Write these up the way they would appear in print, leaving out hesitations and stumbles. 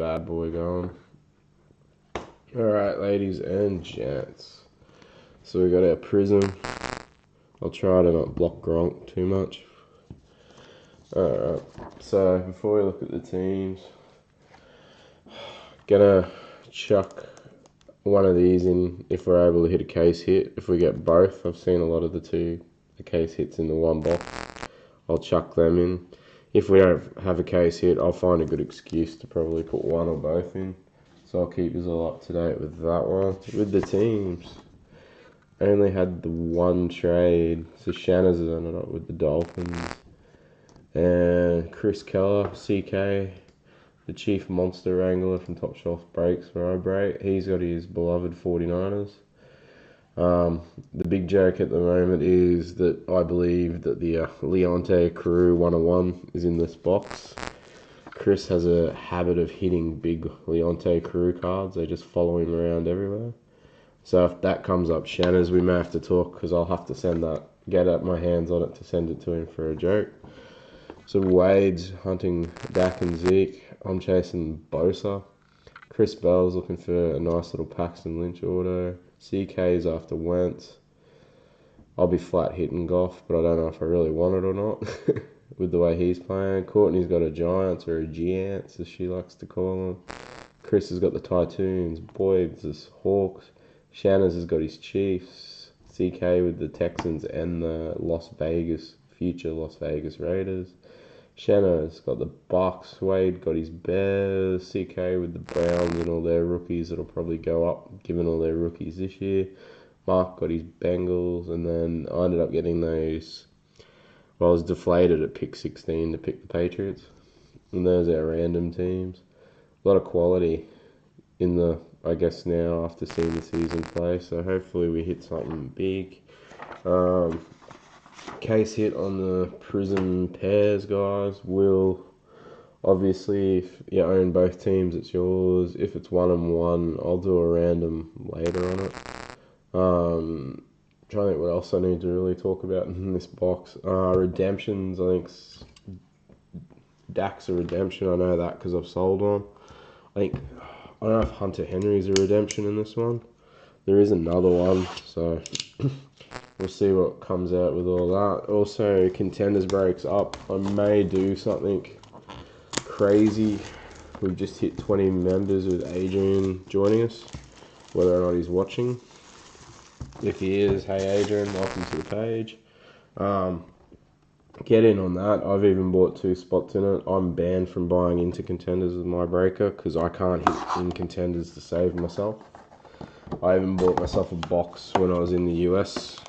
bad boy going. Alright, ladies and gents. So we got our Prizm. I'll try to not block Gronk too much. Alright, so before we look at the teams, gonna chuck one of these in if we're able to hit a case hit. If we get both, I've seen a lot of the case hits in the one box. I'll chuck them in. If we don't have a case hit, I'll find a good excuse to probably put one or both in. So I'll keep you all up to date with that one. With the teams, I only had the one trade. So Shanna's has ended up with the Dolphins. And Chris Keller, CK, the chief monster wrangler from Top Shelf Breaks where I break. He's got his beloved 49ers. The big joke at the moment is that I believe that the Leonte Carew 101 is in this box. Chris has a habit of hitting big Leonte Carew cards. They just follow him around everywhere. So if that comes up, Shanna's, we may have to talk because I'll have to get my hands on it to send it to him for a joke. So Wade's hunting Dak and Zeke. I'm chasing Bosa. Chris Bell's looking for a nice little Paxton Lynch auto. CK's after Wentz. I'll be flat hitting Goff, but I don't know if I really want it or not with the way he's playing. Courtney's got a Giants or a Giants, as she likes to call them. Chris has got the Titans. Boyd's his Hawks. Shanna's has got his Chiefs. CK with the Texans and the future Las Vegas Raiders. Shanna's got the Bucks. Wade got his Bears. CK with the Browns and all their rookies that'll probably go up, given all their rookies this year. Mark got his Bengals, and then I ended up getting those. Well, I was deflated at pick 16 to pick the Patriots. And those are our random teams. A lot of quality in the, I guess, now after seeing the season play. So hopefully we hit something big. Case hit on the Prizm pairs, guys. Will, obviously, if you own both teams, it's yours. If it's 1-1, I'll do a random later on it. Trying to think what else I need to really talk about in this box. Redemptions, I think Dak's a redemption. I know that because I've sold one. I don't know if Hunter Henry's a redemption in this one. There is another one, so we'll see what comes out with all that. Also, contenders breaks up. I may do something crazy. We've just hit 20 members with Adrian joining us, whether or not he's watching. If he is, hey Adrian, welcome to the page. Get in on that. I've even bought 2 spots in it. I'm banned from buying into contenders with my breaker because I can't hit in contenders to save myself. I even bought myself a box when I was in the US.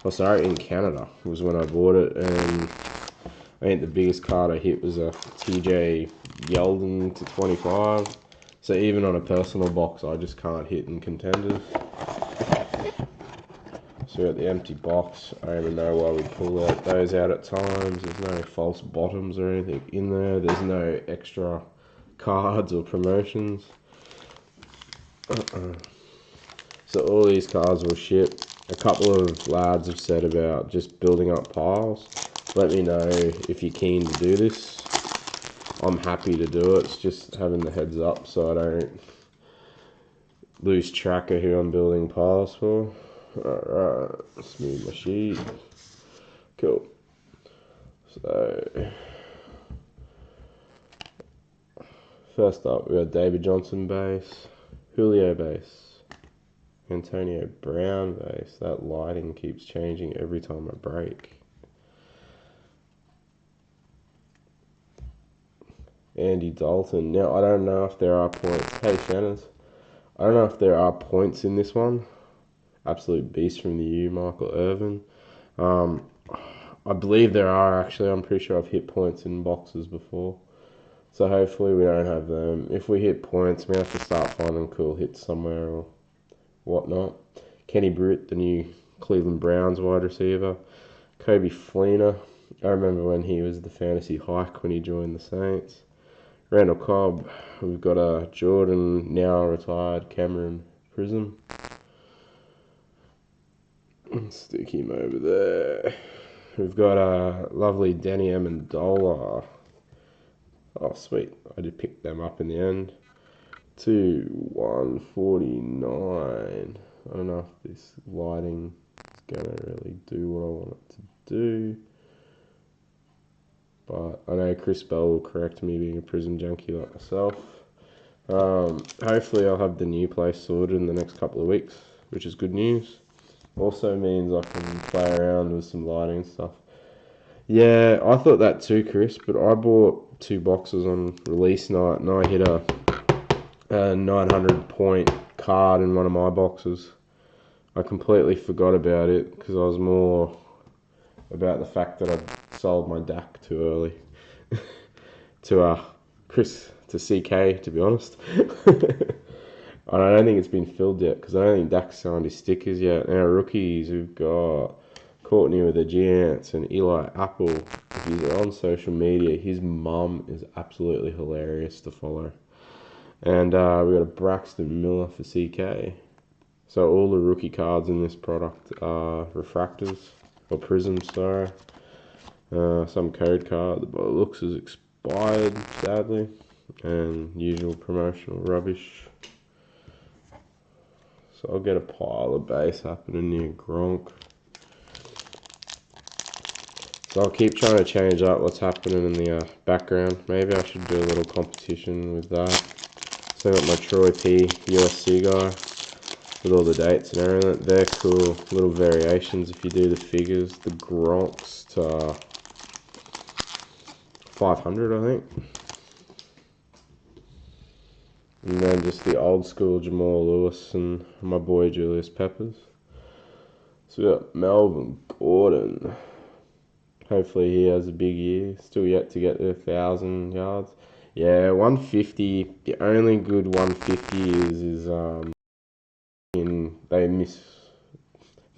Oh, sorry, in Canada was when I bought it, and I think the biggest card I hit was a TJ Yeldon to 25. So even on a personal box, I just can't hit in contenders. So we got the empty box. I don't even know why we pull those out at times. There's no false bottoms or anything in there. There's no extra cards or promotions. So all these cards will ship. A couple of lads have said about just building up piles. Let me know if you're keen to do this. I'm happy to do it. It's just having the heads up so I don't lose track of who I'm building piles for. Alright, let's move my sheet. Cool. So, first up, we got David Johnson base, Julio base, Antonio Brown base. That lighting keeps changing every time I break. Andy Dalton. Now, I don't know if there are points. Hey, Shannons. I don't know if there are points in this one. Absolute beast from the U, Michael Irvin. I believe there are, actually. I'm pretty sure I've hit points in boxes before. So hopefully we don't have them. If we hit points, we have to start finding cool hits somewhere or whatnot. Kenny Britt, the new Cleveland Browns wide receiver. Kobe Fleener. I remember when he was the fantasy hike when he joined the Saints. Randall Cobb. We've got a Jordan, now retired Cameron Prizm. Stick him over there. We've got a lovely Danny Amendola. Oh, sweet. I did pick them up in the end. To 149. I don't know if this lighting is going to really do what I want it to do. But I know Chris Bell will correct me being a Prizm junkie like myself. Hopefully I'll have the new place sorted in the next couple of weeks, which is good news. Also means I can play around with some lighting and stuff. Yeah, I thought that too, Chris, but I bought 2 boxes on release night and I hit a 900 point card in one of my boxes. I completely forgot about it because I was more about the fact that I sold my Dak too early to CK, to be honest. I don't think it's been filled yet because I don't think Dak's signed his stickers yet. Our rookies, we've got Courtney with the Giants and Eli Apple. If he's on social media, his mum is absolutely hilarious to follow. And we got a Braxton Miller for CK. So all the rookie cards in this product are refractors, or prisms, sorry. Some code card, but it looks as expired, sadly. And usual promotional rubbish. So I'll get a pile of base happening near Gronk. So I'll keep trying to change up what's happening in the background. Maybe I should do a little competition with that. So I got my Troy P USC guy with all the dates and everything. They're cool. Little variations if you do the figures. The Gronks to 500, I think. And then just the old school Jamal Lewis and my boy Julius Peppers. So we got Melvin Gordon. Hopefully he has a big year. Still yet to get to 1,000 yards. Yeah, 150. The only good 150 is they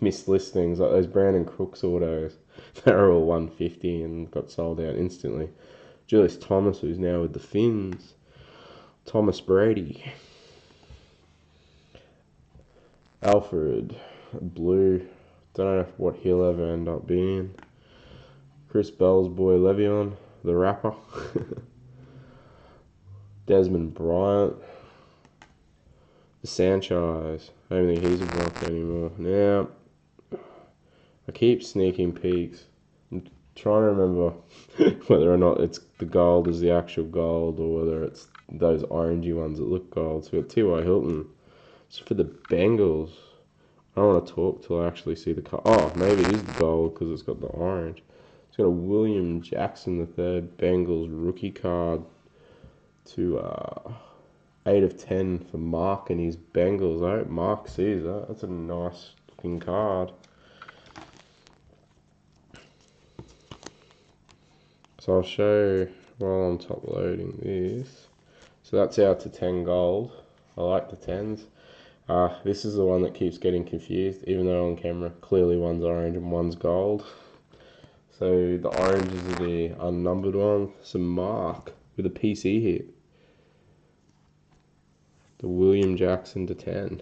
mislist things like those Brandon Crooks autos. They're all 150 and got sold out instantly. Julius Thomas, who's now with the Finns. Thomas Brady. Alfred, blue. Don't know what he'll ever end up being. Chris Bell's boy Le'Veon, the rapper. Desmond Bryant. The Sanchez. I don't think he's a Bronco anymore. Now, I keep sneaking peeks. I'm trying to remember whether or not it's the gold is the actual gold or whether it's those orangey ones that look gold. So we got T.Y. Hilton. So for the Bengals, I don't want to talk till I actually see the card. Oh, maybe it is the gold because it's got the orange. It's got a William Jackson III Bengals rookie card to 8 of 10 for Mark and his Bengals. I hope Mark sees that. That's a nice looking card. So I'll show while I'm top loading this. So that's out to 10 gold. I like the 10s. This is the one that keeps getting confused, even though on camera clearly one's orange and one's gold. So the oranges are the unnumbered one. Some Mark with a PC hit. The William Jackson to 10.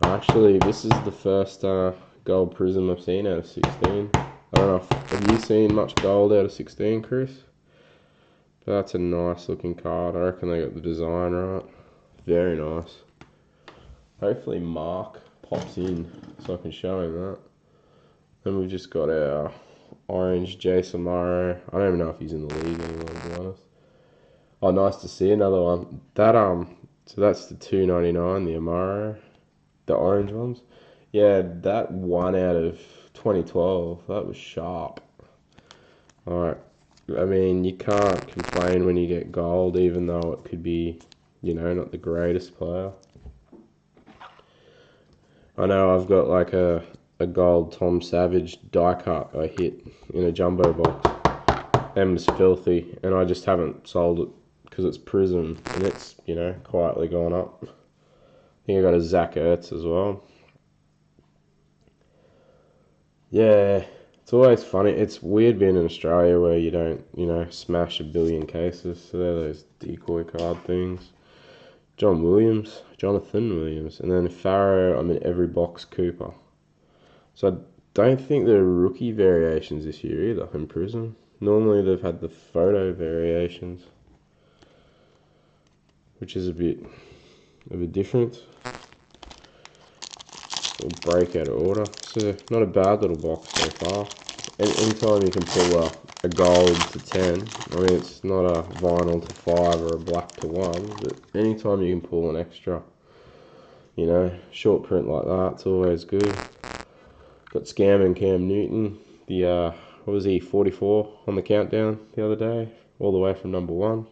Actually, this is the first gold Prizm I've seen out of 16. I don't know, have you seen much gold out of 16, Chris? But that's a nice looking card. I reckon they got the design right. Very nice. Hopefully Mark pops in so I can show him that. Then we've just got our orange Jason Morrow. I don't even know if he's in the league anymore, to be honest. Oh, nice to see another one. That so that's the 299, the Amaro, the orange ones. Yeah, that one out of 2012. That was sharp. Alright. I mean, you can't complain when you get gold, even though it could be, you know, not the greatest player. I know I've got like a gold Tom Savage die cut I hit in a jumbo box. Them's filthy, and I just haven't sold it because it's Prizm, and it's, you know, quietly gone up. I think I got a Zach Ertz as well. Yeah, it's always funny. It's weird being in Australia where you don't, you know, smash a billion cases. So they're those decoy card things. Jonathan Williams, and then Farrow, I'm in every box Cooper. So I don't think there are rookie variations this year either in Prizm. Normally they've had the photo variations, which is a bit of a difference. It'll break out of order. So not a bad little box so far. Anytime you can pull a gold to 10, I mean it's not a vinyl to 5 or a black to 1, but anytime you can pull an extra, you know, short print like that, it's always good. Got Scam and Cam Newton, the, what was he, 44 on the countdown the other day, all the way from number 1.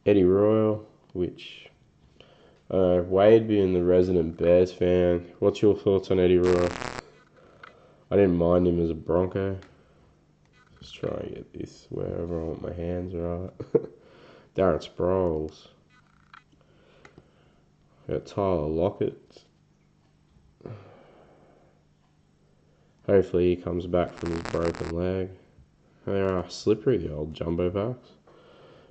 Eddie Royal, which, Wade being the resident Bears fan, what's your thoughts on Eddie Royal? I didn't mind him as a Bronco. Just try and get this wherever I want my hands right. Darren Sproles. Got Tyler Lockett. Hopefully he comes back from his broken leg. They are slippery, the old jumbo packs.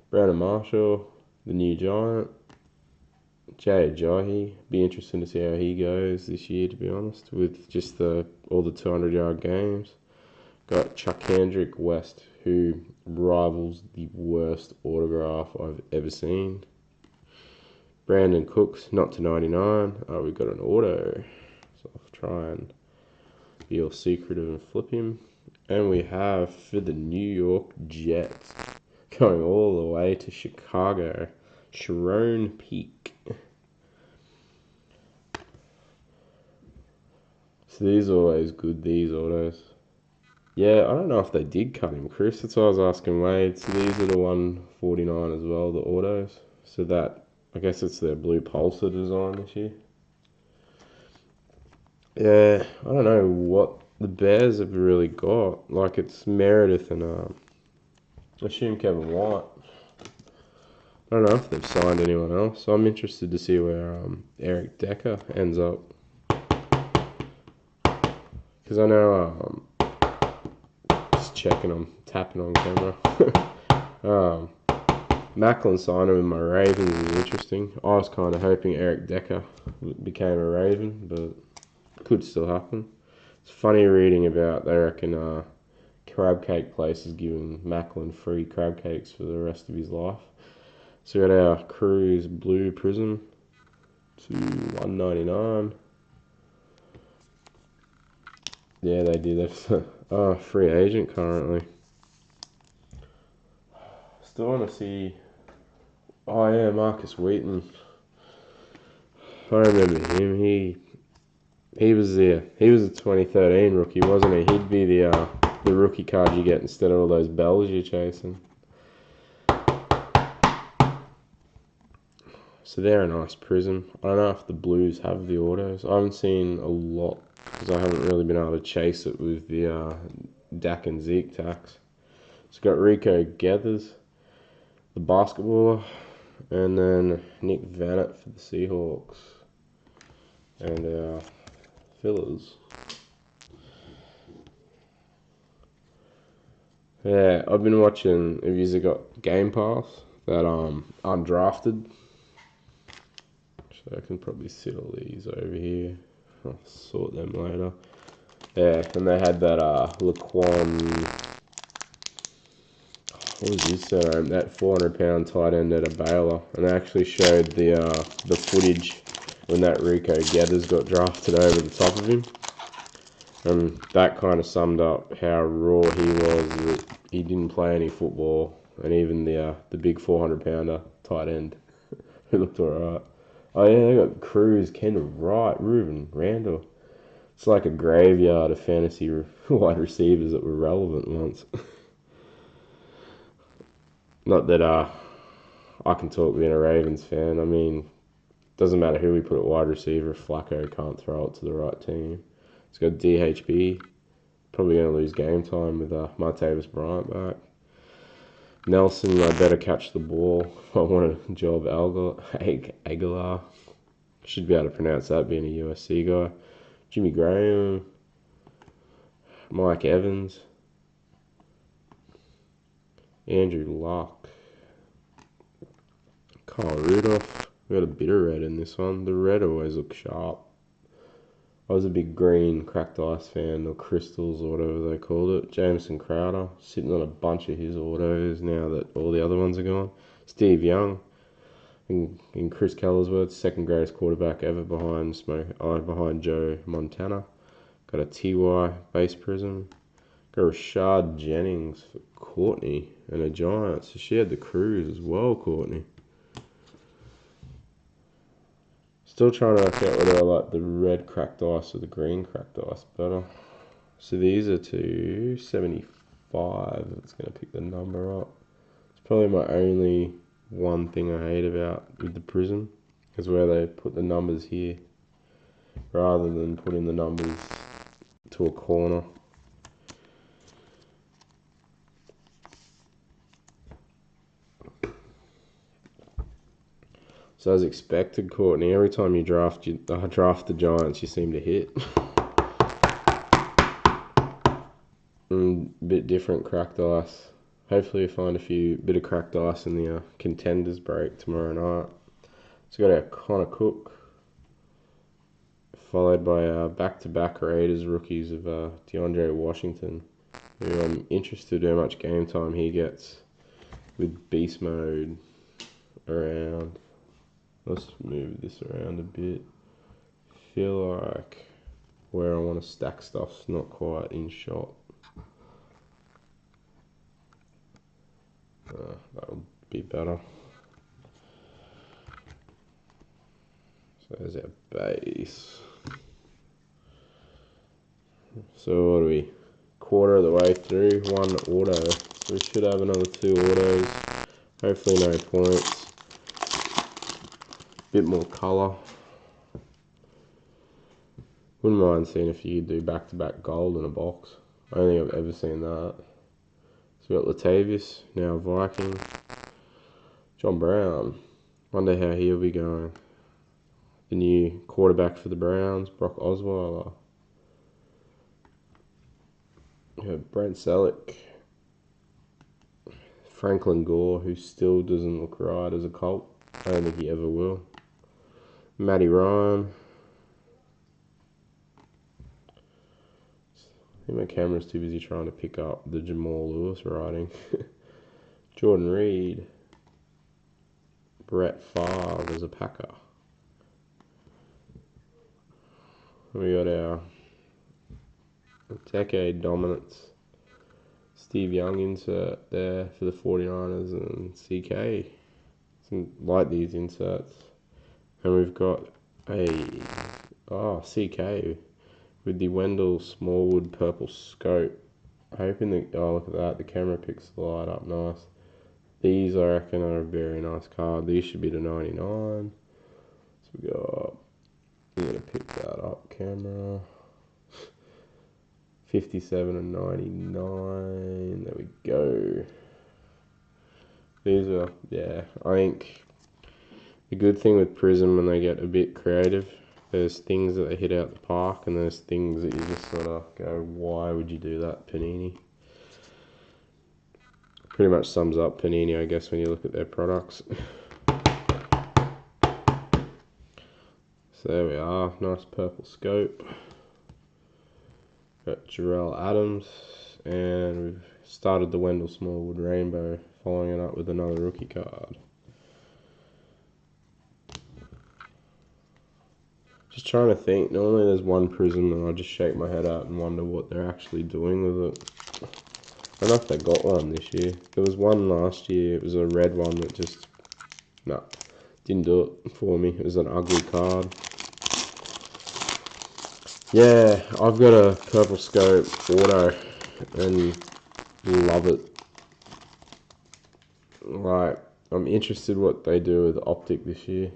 Brandon Marshall, the new Giant. Jay Ajayi. Be interesting to see how he goes this year, to be honest, with just all the 200-yard games. Got Chuck Kendrick West, who rivals the worst autograph I've ever seen. Brandon Cooks, not to 99. We've got an auto. So I'll try and be all secretive and flip him. And we have, for the New York Jets, going all the way to Chicago, Sharon Peak. So these are always good, these autos. Yeah, I don't know if they did cut him, Chris. That's why I was asking Wade. So these are the 149 as well, the autos. So that, I guess it's their blue Pulsar design this year. Yeah, I don't know what the Bears have really got. Like, it's Meredith and, I assume Kevin White. I don't know if they've signed anyone else. So I'm interested to see where Eric Decker ends up. Because I know, just checking, I'm tapping on camera. Macklin signing with my Ravens is interesting. I was kind of hoping Eric Decker became a Raven, but could still happen. It's funny reading about, they reckon, crab cake places giving Macklin free crab cakes for the rest of his life. So we got our Cruise Blue Prizm to 199. Yeah, they did. That's free agent currently. Still want to see. Oh yeah, Marcus Wheaton. I remember him. He was a 2013 rookie, wasn't he? He'd be the rookie card you get instead of all those bells you're chasing. So they're a nice Prizm. I don't know if the Blues have the autos. I haven't seen a lot because I haven't really been able to chase it with the Dak and Zeke tax. It's got Rico Gathers, the basketballer, and then Nick Vannett for the Seahawks. And fillers. Yeah, I've been watching. Have you got Game Pass? That undrafted. So I can probably sit all these over here. I'll sort them later. Yeah, and they had that Laquan. What was his surname? That 400-pound tight end at a Baylor, and they actually showed the footage when that Rico Gathers got drafted over the top of him, and that kind of summed up how raw he was. That he didn't play any football, and even the big 400-pounder tight end, who looked alright. Oh yeah, they got Cruz, Kendall Wright, Reuben Randall. It's like a graveyard of fantasy wide receivers that were relevant once. Not that I can talk being a Ravens fan. I mean, doesn't matter who we put at wide receiver. Flacco can't throw it to the right team. It's got DHB. Probably going to lose game time with Martavis Bryant back. Nelson, I better catch the ball. I want a job. Aguilar. Should be able to pronounce that being a USC guy. Jimmy Graham. Mike Evans. Andrew Luck. Kyle Rudolph. We got a bit of red in this one. The red always looks sharp. I was a big green cracked ice fan, or crystals or whatever they called it. Jameson Crowder, sitting on a bunch of his autos now that all the other ones are gone. Steve Young, in Chris Keller's words, second greatest quarterback ever behind Joe Montana. Got a TY base Prizm. Got Rashad Jennings for Courtney and a Giant. So she had the cruise as well, Courtney. Still trying to work out whether I like the red cracked ice or the green cracked ice better. So these are 275. It's going to pick the number up. It's probably my only one thing I hate about with the Prizm is where they put the numbers here rather than putting the numbers to a corner. So as expected, Courtney, every time you draft the Giants, you seem to hit. Bit different cracked ice. Hopefully you find a bit of cracked ice in the contenders break tomorrow night. So got our Connor Cook, followed by our back-to-back Raiders rookies of DeAndre Washington, who I'm interested in how much game time he gets with beast mode around. Let's move this around a bit. Feel like where I want to stack stuff's not quite in shot. That'll be better. So there's our base. So what are we? Quarter of the way through, one auto. So we should have another 2 autos. Hopefully no points. Bit more colour. Wouldn't mind seeing if you could do back-to-back gold in a box. I don't think I've ever seen that. So we've got Latavius, now Viking. John Brown. Wonder how he'll be going. The new quarterback for the Browns, Brock Osweiler. We have Brent Selleck. Franklin Gore, who still doesn't look right as a Colt. I don't think he ever will. Matty Ryan. I think my camera's too busy trying to pick up the Jamal Lewis writing. Jordan Reed. Brett Favre as a Packer. We got our decade dominance Steve Young insert there for the 49ers and CK. Like these inserts. And we've got a CK with the Wendell Smallwood purple scope. Hoping that, look at that, the camera picks the light up nice. These I reckon are a very nice card. These should be to 99. So we got, you're gonna pick that up, camera. 57 and 99. There we go. These are, I think the good thing with Prizm when they get a bit creative, there's things that they hit out the park and there's things that you just sort of go, why would you do that, Panini? Pretty much sums up Panini, I guess, when you look at their products. So there we are, nice purple scope. Got Jarrell Adams, and we've started the Wendell Smallwood Rainbow, following it up with another rookie card. Just trying to think, normally there's one Prizm and I just shake my head out and wonder what they're actually doing with it. I don't know if they got one this year. There was one last year, it was a red one that just, didn't do it for me. It was an ugly card. Yeah, I've got a purple scope auto and love it. Like, I'm interested what they do with Optic this year.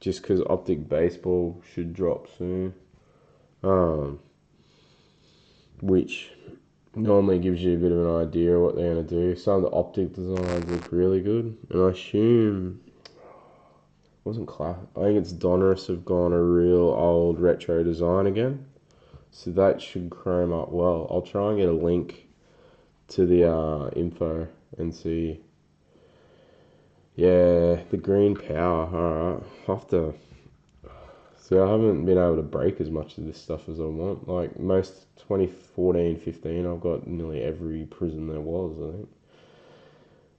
Just because Optic Baseball should drop soon. Which normally gives you a bit of an idea of what they're going to do. Some of the Optic designs look really good. And I assume, I think it's Donruss have gone a real old retro design again. So that should chrome up well. I'll try and get a link to the info and see. Yeah, the green power, alright. I'll have to So I haven't been able to break as much of this stuff as I want. Like most 2014, 15, I've got nearly every Prizm there was, I think.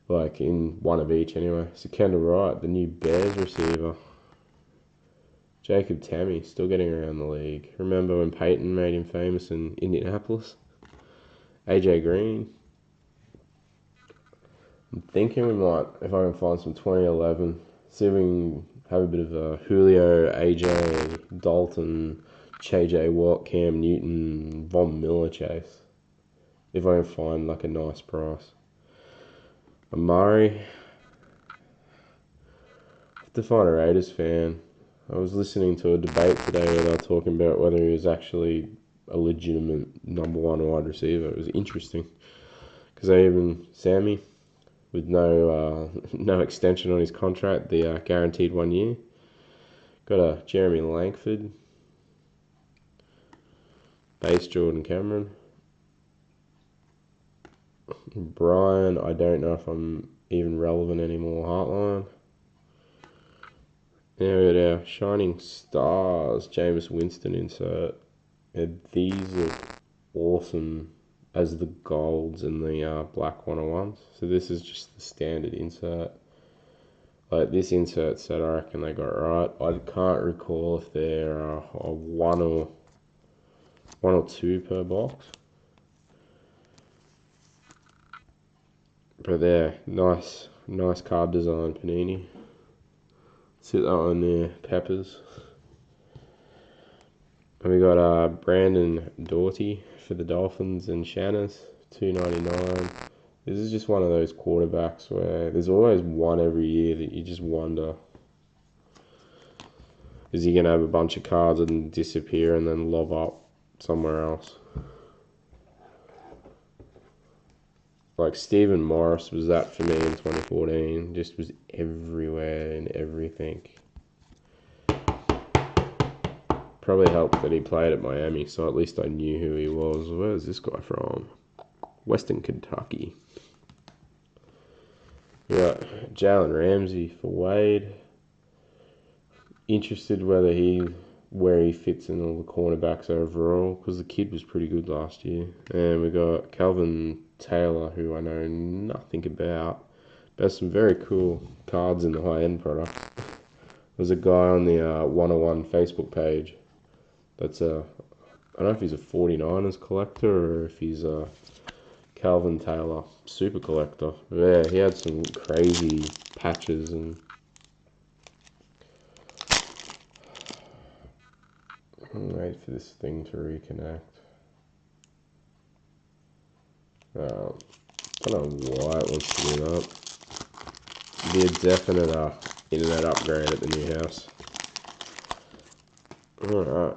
Like in one of each anyway. So Kendall Wright, the new Bears receiver. Jacob Tammy, still getting around the league. Remember when Peyton made him famous in Indianapolis? AJ Green. I'm thinking we might, if I can find some 2011, see if we can have a bit of a Julio, AJ, Dalton, JJ Watt, Cam Newton, Von Miller chase. If I can find like a nice price. Amari. I have to find a Raiders fan. I was listening to a debate today where they were talking about whether he was actually a legitimate number one wide receiver. It was interesting because they even Sammy, with no no extension on his contract, the guaranteed 1 year. Got a Jeremy Langford, base Jordan Cameron, Brian. I don't know if I'm even relevant anymore. Heartline. Now we got our Shining Stars, Jameis Winston insert. And these look awesome as the golds and the black 101s. So this is just the standard insert. Like this insert set, I reckon they got right. I can't recall if they're a one or two per box. But they're nice card design, Panini. Sit that on there, Peppers. And we got Brandon Doughty for the Dolphins and Shanners, $2.99. This is just one of those quarterbacks where there's always one every year that you just wonder, is he going to have a bunch of cards and disappear and then lob up somewhere else? Like Stephen Morris was that for me in 2014. Just was everywhere and everything. Probably helped that he played at Miami, so at least I knew who he was. Where's this guy from? Western Kentucky. Yeah, Jalen Ramsey for Wade. Interested where he fits in all the cornerbacks overall, because the kid was pretty good last year. And we got Calvin Taylor, who I know nothing about. But some very cool cards in the high-end products. There's a guy on the 101 Facebook page that's I don't know if he's a 49ers collector or if he's a Calvin Taylor super collector. Yeah, he had some crazy patches and wait for this thing to reconnect. I don't know why it wants to do that. Be a definite internet upgrade at the new house. Alright.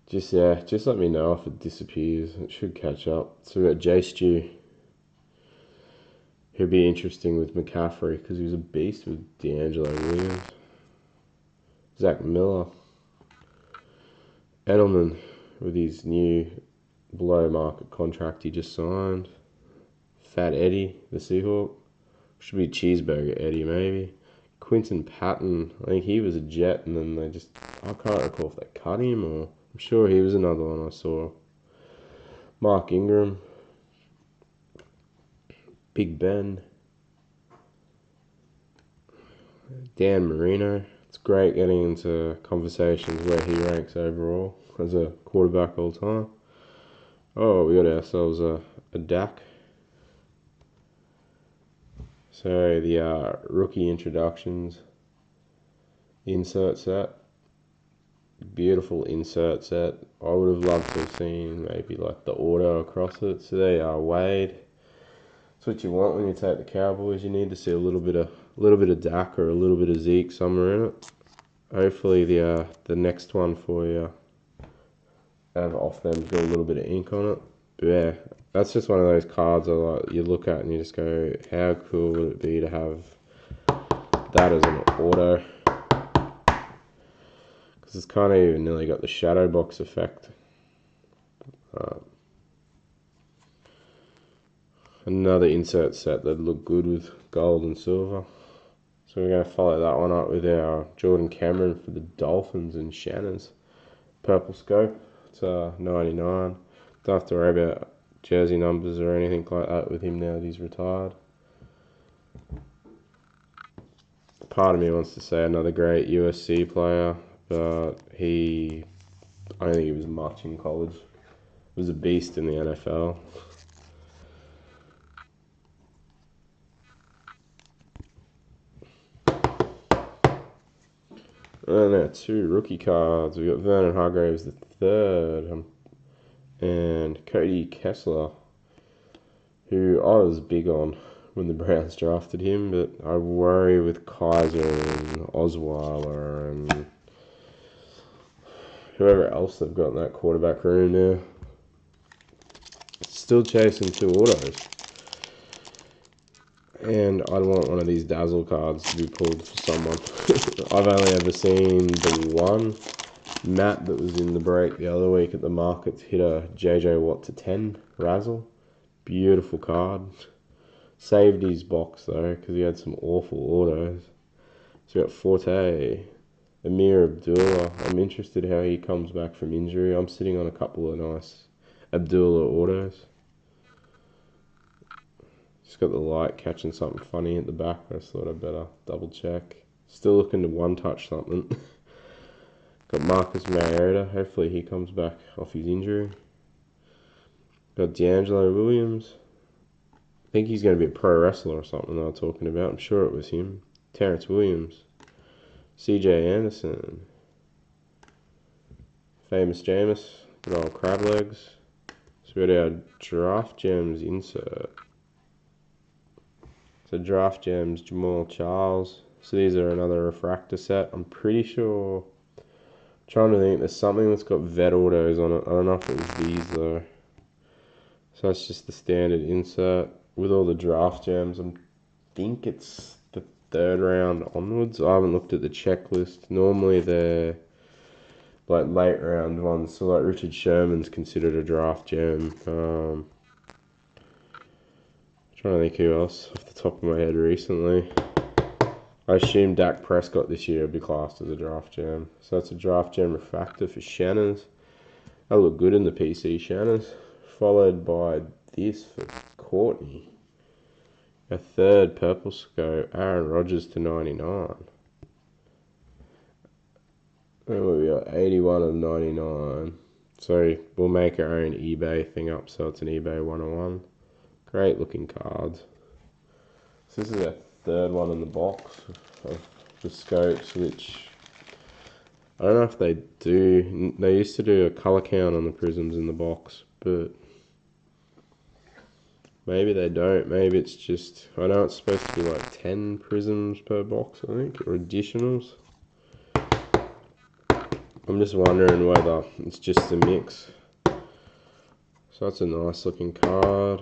Just let me know if it disappears. It should catch up. So we got J Stew. He'll be interesting with McCaffrey because he was a beast with D'Angelo Williams. Zach Miller. Edelman with his new below market contract he just signed. Fat Eddie, the Seahawk. Should be Cheeseburger Eddie maybe. Quinton Patton. I think he was a Jet and then I can't recall if they cut him or I'm sure he was another one I saw. Mark Ingram. Big Ben. Dan Marino. It's great getting into conversations where he ranks overall as a quarterback all time. Oh, we got ourselves a Dak. So the rookie introductions insert set. Beautiful insert set. I would have loved to have seen maybe like the auto across it. So there you are, Wade. That's what you want when you take the Cowboys. You need to see a little bit of Dak or a little bit of Zeke somewhere in it. Hopefully the next one for you have off them got a little bit of ink on it. But yeah, that's just one of those cards you look at and you just go, how cool would it be to have that as an auto? Because it's kind of even nearly got the shadow box effect. Another insert set that'd look good with gold and silver. So So we're going to follow that one up with our Jordan Cameron for the Dolphins and Shannon's purple scope. It's 99. Don't have to worry about jersey numbers or anything like that with him now that he's retired. Part of me wants to say another great USC player, but I don't think he was much in college. He was a beast in the NFL. And now 2 rookie cards. We got Vernon Hargraves the third, and Cody Kessler, who I was big on when the Browns drafted him, but I worry with Kaiser and Osweiler and whoever else they've got in that quarterback room now. Still chasing 2 autos. And I'd want one of these Dazzle cards to be pulled for someone. I've only ever seen the one. Matt that was in the break the other week at the markets hit a JJ Watt to 10 Razzle. Beautiful card. Saved his box though, because he had some awful autos. So we got Forte, Amir Abdullah. I'm interested how he comes back from injury. I'm sitting on a couple of nice Abdullah autos. Just got the light catching something funny at the back. I just thought I'd better double check. Still looking to one touch something. Got Marcus Mariota. Hopefully he comes back off his injury. Got D'Angelo Williams. I think he's going to be a pro wrestler or something they were talking about. I'm sure it was him. Terrence Williams. CJ Anderson. Famous Jameis. Good old crab legs. So we got our Draft Gems insert. So Draft Gems, Jamal Charles. So these are another refractor set. I'm pretty sure, I'm trying to think, there's something that's got vet autos on it. I don't know if it was these though. So that's just the standard insert with all the Draft Gems. I think it's the 3rd round onwards. I haven't looked at the checklist. Normally they're like late round ones. So like Richard Sherman's considered a Draft Gem. Trying to think who else off the top of my head recently. I assume Dak Prescott this year will be classed as a Draft Gem. So that's a Draft Gem refractor for Shannon's. That'll look good in the PC Shannon's. Followed by this for Courtney. A 3rd purple scope, Aaron Rodgers to 99. And we got 81 of 99. So we'll make our own eBay thing up so it's an eBay 101. Great looking cards. So this is our 3rd one in the box of the scopes, which I don't know if they do. They used to do a colour count on the prisms in the box, but maybe they don't. Maybe it's just, I know it's supposed to be like 10 prisms per box, I think, or additionals. I'm just wondering whether it's just a mix. So that's a nice looking card.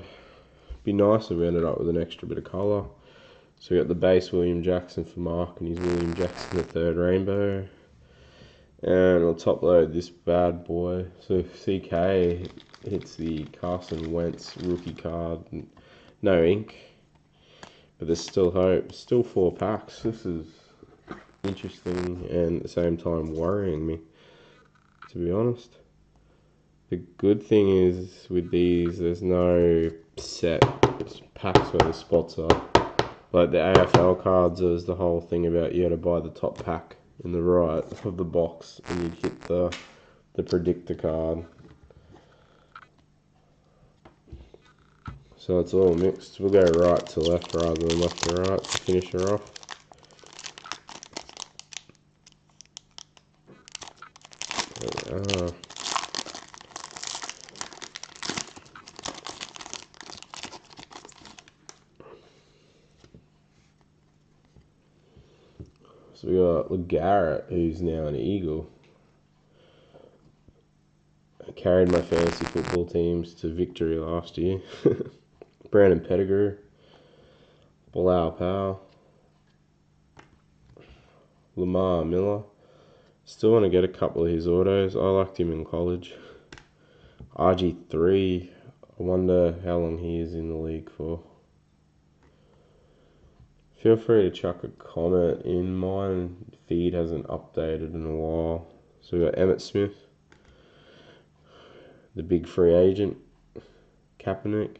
Be nice if we ended up with an extra bit of colour. So we got the base William Jackson for Mark and his William Jackson the 3rd rainbow. And we'll top load this bad boy. So CK hits the Carson Wentz rookie card. No ink. But there's still hope. Still 4 packs. This is interesting and at the same time worrying me, to be honest. The good thing is with these, there's no set packs where the spots are. Like the AFL cards, there's the whole thing about you had to buy the top pack in the right of the box and you'd hit the predictor card. So it's all mixed. We'll go right to left rather than left to right to finish her off. There we are. So we got LeGarrette, who's now an Eagle. I carried my fantasy football teams to victory last year. Brandon Pettigrew. Bilal Powell. Lamar Miller. Still want to get a couple of his autos. I liked him in college. RG3. I wonder how long he is in the league for. Feel free to chuck a comment in. Mine feed hasn't updated in a while. So we got Emmett Smith, the big free agent, Kaepernick,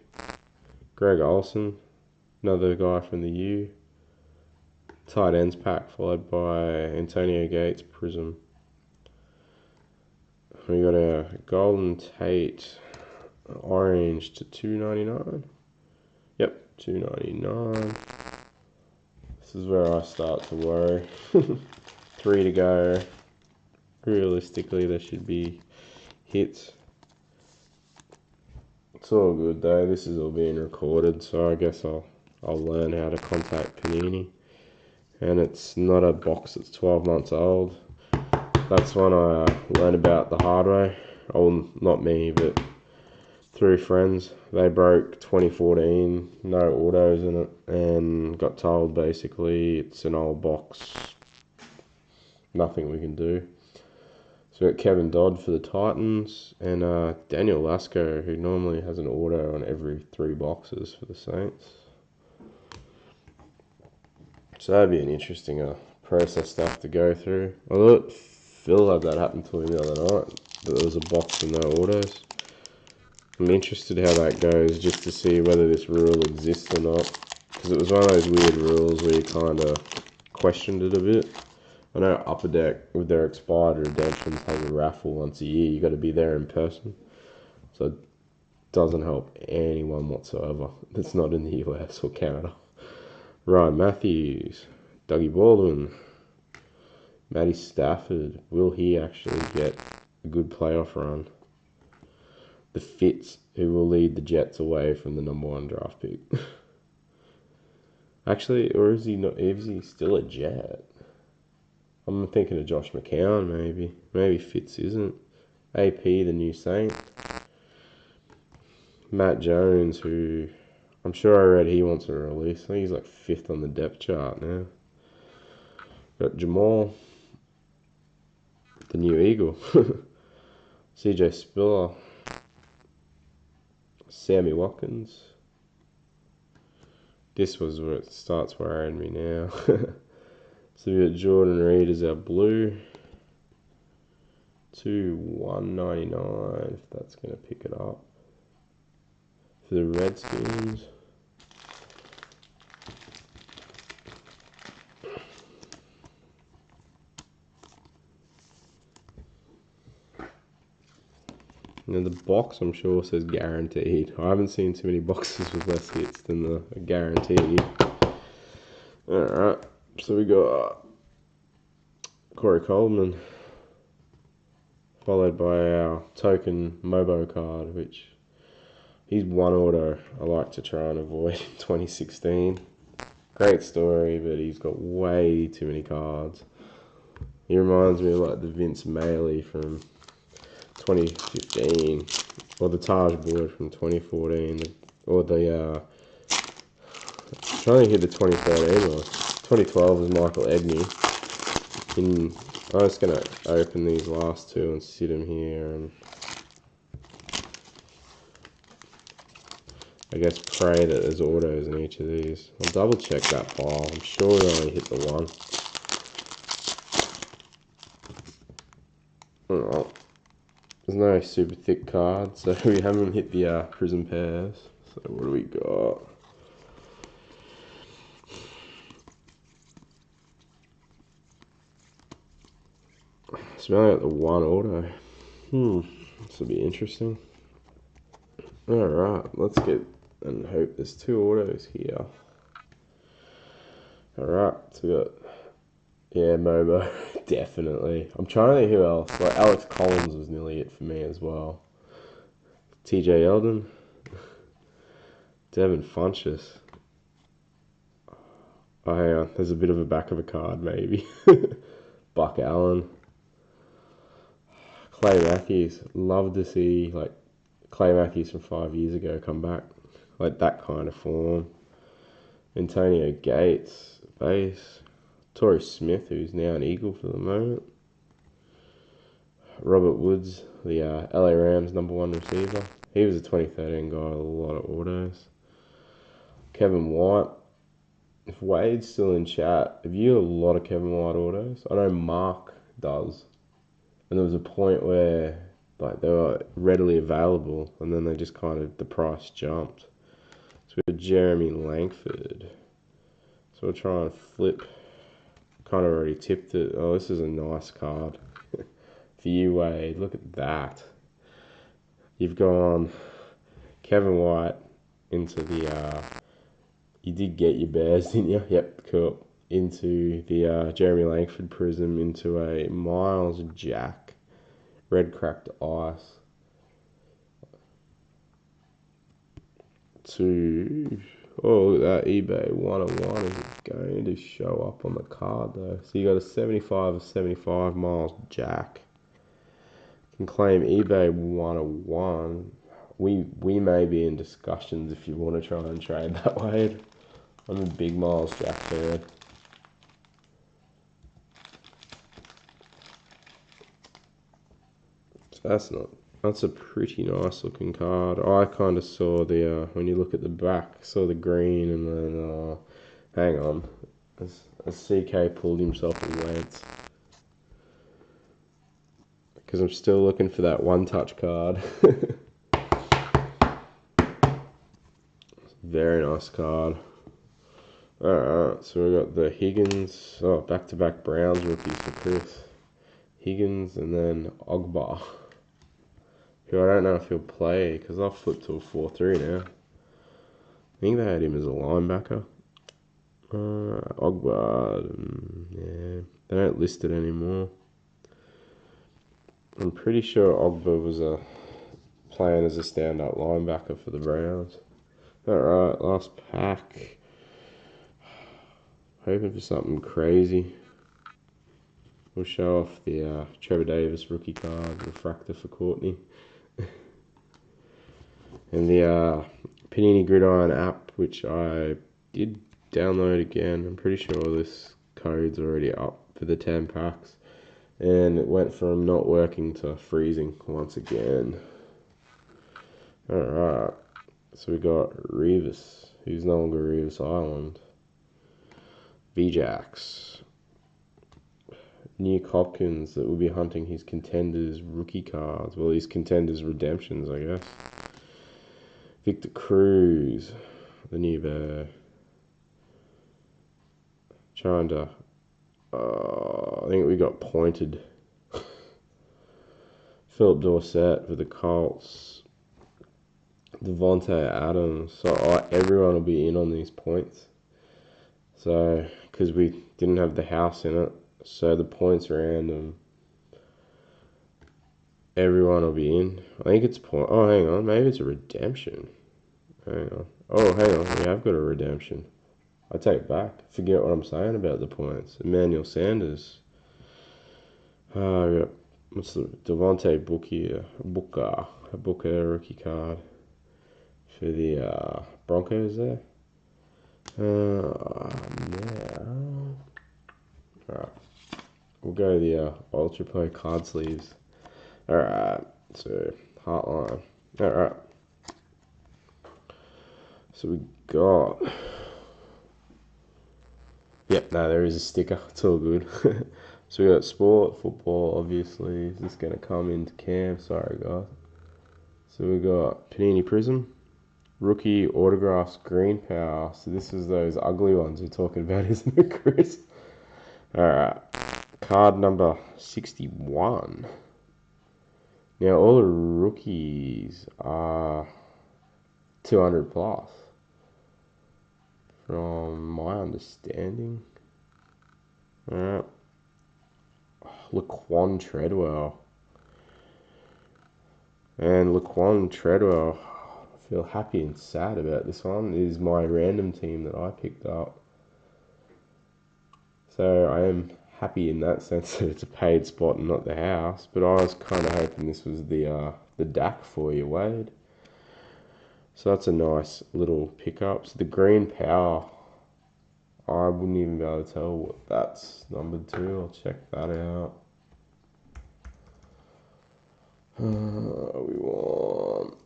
Greg Olsen, another guy from the U, tight ends pack followed by Antonio Gates, Prizm. We got a Golden Tate orange to $2.99. Yep, $2.99. This is where I start to worry. 3 to go. Realistically, there should be hits. It's all good though. This is all being recorded, so I guess I'll learn how to contact Panini. And it's not a box that's 12 months old. That's one I learned about the hard way. Oh, not me, but through friends. They broke 2014, no autos in it, and got told basically it's an old box, nothing we can do. So we got Kevin Dodd for the Titans, and Daniel Lasco, who normally has an auto on every 3 boxes for the Saints. So that'd be an interesting process stuff to go through. I thought Phil had that happen to him the other night, but there was a box with no autos. I'm interested how that goes, just to see whether this rule exists or not, because it was one of those weird rules where you kind of questioned it a bit. I know Upper Deck, with their expired redemptions, has a raffle once a year. You got to be there in person, so it doesn't help anyone whatsoever that's not in the US or Canada. Ryan Matthews, Dougie Baldwin, Matty Stafford. Will he actually get a good playoff run? The Fitz, who will lead the Jets away from the #1 draft pick. Actually, or is he not? Is he still a Jet? I'm thinking of Josh McCown, maybe. Maybe Fitz isn't. AP, the new Saint. Matt Jones, who I'm sure I read he wants a release. I think he's like 5th on the depth chart now. Got Jamal, the new Eagle. CJ Spiller. Sammy Watkins. This was where it starts worrying me now. So we got Jordan Reed as our blue. To $1.99, if that's going to pick it up. For the Redskins. Now the box, I'm sure, says guaranteed. I haven't seen too many boxes with less hits than the guaranteed. Alright, so we got Corey Coleman, followed by our token Mobo card, which he's one auto I like to try and avoid in 2016. Great story, but he's got way too many cards. He reminds me of like the Vince Maley from 2015, or the Taj Boyd from 2014, or the I'm trying to hit the 2013 one. 2012 was Michael Edney. I'm just gonna open these last 2 and sit them here, and I guess pray that there's autos in each of these. I'll double check that file. I'm sure we only hit the 1. Alright. There's no super thick cards, so we haven't hit the Prizm pairs. So what do we got? So we only got the 1 auto. This will be interesting. Alright, let's get and hope there's 2 autos here. Alright, so we got, yeah, Mobo, definitely. I'm trying to think who else. Like Alex Collins was nearly it for me as well. TJ Eldon, Devin Funchess. Oh, hang on, there's a bit of a back of a card maybe. Buck Allen. Clay Matthews. Love to see like Clay Matthews from 5 years ago come back. Like that kind of form. Antonio Gates, base. Torrey Smith, who's now an Eagle for the moment. Robert Woods, the LA Rams #1 receiver. He was a 2013 guy with a lot of autos. Kevin White, if Wade's still in chat, have you got a lot of Kevin White autos? I know Mark does. And there was a point where like they were readily available, and then they just kind of, the price jumped. So we got Jeremy Langford. So we'll try and flip. Kind of already tipped it. Oh, this is a nice card. For you, Wade, look at that. You've gone Kevin White into the, you did get your Bears, didn't you? Yep, cool. Into the Jeremy Langford Prizm, into a Miles Jack red cracked ice. To, oh, look at that, eBay 101 is going to show up on the card though. So you got a 75 of 75 Miles Jack. Can claim eBay 101. We may be in discussions if you want to try and trade that way. I'm a big Miles Jack fan. So that's a pretty nice looking card. I kind of saw the, when you look at the back, saw the green, and then, hang on, as CK pulled himself a Wentz. Because I'm still looking for that one-touch card. Very nice card. Alright, so we got the Higgins, back-to-back Browns rookies for Chris. Higgins and then Ogba, who I don't know if he'll play because I've flipped to a 4-3 now. I think they had him as a linebacker. Ogba, yeah, they don't list it anymore. I'm pretty sure Ogba was playing as a stand-up linebacker for the Browns. Alright, last pack. Hoping for something crazy. We'll show off the Trevor Davis rookie card, refractor for Courtney. And the Panini Gridiron app, which I did download again. I'm pretty sure this code's already up for the 10 packs. And it went from not working to freezing once again. Alright, so we got Revis, who's no longer Revis Island. VJax. Nick Hopkins, that will be hunting his contenders rookie cards. Well, his contenders redemptions, I guess. Victor Cruz, the new bear. Trying to, I think we got pointed. Philip Dorsett for the Colts. Devontae Adams. So everyone will be in on these points. So, because we didn't have the house in it, so the points random. Everyone will be in. I think it's point. Oh, hang on. Maybe it's a redemption. Hang on. Oh, hang on. We have got a redemption. I take it back. Forget what I'm saying about the points. Emmanuel Sanders. Yeah. What's the Devontae Booker rookie card for the Broncos there. Yeah. Alright. We'll go the Ultra Play card sleeves. Alright. So, Heartline. Alright. So we got... Yep, no, there is a sticker. It's all good. So we got sport, football, obviously. Is this going to come into camp? Sorry, guys. So we got Panini Prizm. Rookie autographs green power. So this is those ugly ones you're talking about, isn't it, Chris? Alright. Card number 61. Now, all the rookies are 200 plus. From my understanding. Alright. Laquan Treadwell. And Laquan Treadwell, I feel happy and sad about this one. It is my random team that I picked up. So I am happy in that sense that it's a paid spot and not the house. But I was kind of hoping this was the Dak for you, Wade. So that's a nice little pickup. So the green power, I wouldn't even be able to tell what that's numbered to. I'll check that out. We want...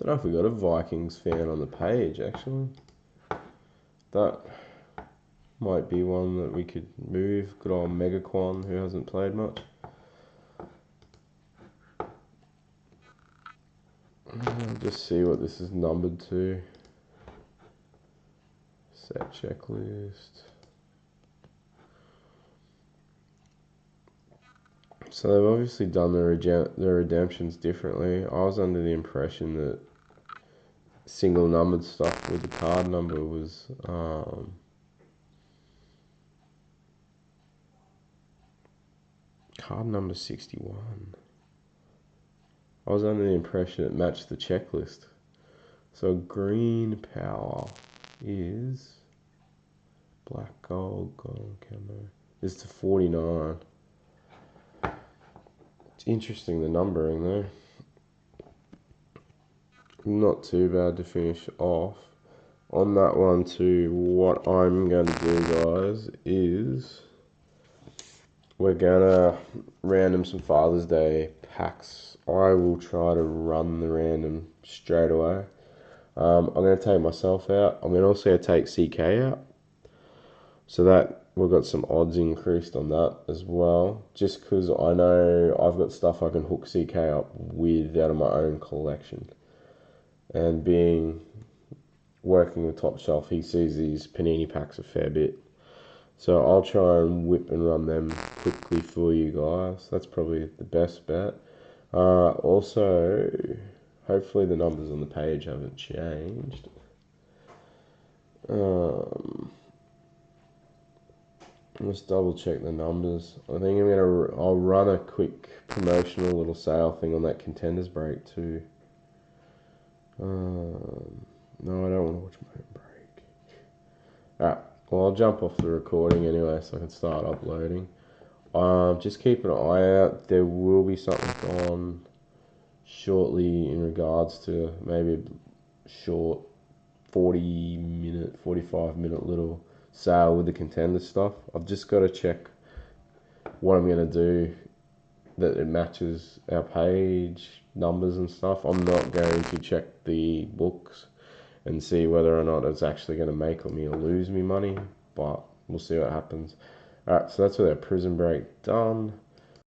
Don't know if we got a Vikings fan on the page, actually. That might be one that we could move. Good old Megaquan, who hasn't played much. I'll just see what this is numbered to. Set checklist. So they've obviously done the redemptions differently. I was under the impression that single numbered stuff with the card number was card number 61. I was under the impression it matched the checklist. So green power is black gold camo. Is to 49. It's interesting the numbering there. Not too bad to finish off. On that one too, what I'm going to do, guys, is we're going to random some Father's Day packs. I will try to run the random straight away. I'm going to take myself out. I'm going to also take CK out. So that we've got some odds increased on that as well. Just because I know I've got stuff I can hook CK up with out of my own collection. And working with Top Shelf, he sees these Panini packs a fair bit. So I'll try and whip and run them quickly for you guys. That's probably the best bet. Also, hopefully the numbers on the page haven't changed. Let's double check the numbers. I think I'll run a quick promotional little sale thing on that contenders break too. No, I don't want to watch my own break. Alright, well I'll jump off the recording anyway so I can start uploading. Just keep an eye out. There will be something on shortly in regards to maybe a short 45 minute little sale with the contender stuff. I've just got to check what I'm going to do that it matches our page numbers and stuff. I'm not going to check the books and see whether or not it's actually going to make me or lose me money, but we'll see what happens. Alright, so that's with our Prizm break done.